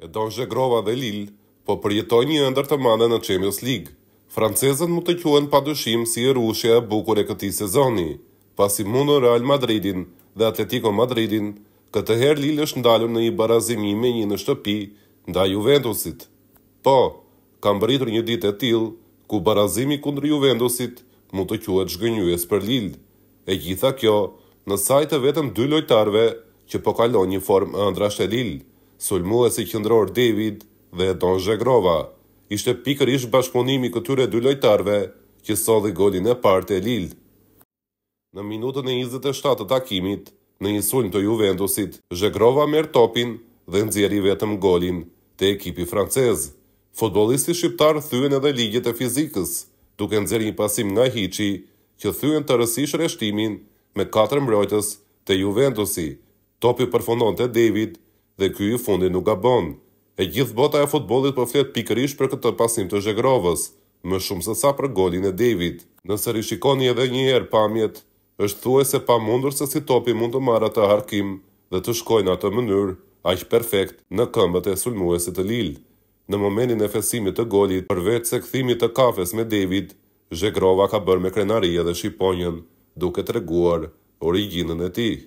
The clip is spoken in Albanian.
E don Zhegrova dhe Lille, po përjetoj një ëndër të madhe në Champions League. Francezët mund të quhen padyshim si rushja e bukur e këtij sezoni, pasi mundën Real Madridin dhe Atletico Madridin, këtë herë Lille është ndalur në një barazim 1-1 në shtëpi ndaj Juventusit. Po, kam bërritur një ditë e tillë ku barazimi kundër Juventusit mund të quhet zhgënjyes për Lille. E gjitha kjo në sajt e vetëm 2 lojtarëve që po kalon një formë ëndrash e Lille, sulmuesi qendror David dhe Don Zhegrova. Ishte pikërisht bashkëpunimi këtyre 2 lojtarëve që solli golin e parë të Lille. Në minutën e 27 të takimit, në një sulm të Juventusit, Zhegrova merr topin dhe nxjerri vetëm golin te ekipi francez. Futbollisti shqiptar thyen edhe ligjet e fizikës, duke nxjerrë një pasim nga hiçi që thyen të rësish rreshtimin me 4 mbrojtës te Juventusi. Topi përfundon te David dhe ky i fundi nuk gabon. E gjithë bota e futbollit po flet pikërisht për këtë pasim të Zhegrovës, më shumë se sa për golin e David. Nëse rishikoni edhe një herë pamjet, është thuajse pamundur se si topi mund të marrë atë harkim dhe të shkojnë në atë mënyrë aq perfekt në këmbët e sulmuesit të Lille. Në momentin e fesimit të golit, përveç se kthimit të kafes me David, Zhegrova ka bërë me krenari edhe shqiponjën, duke treguar origjinën e tij.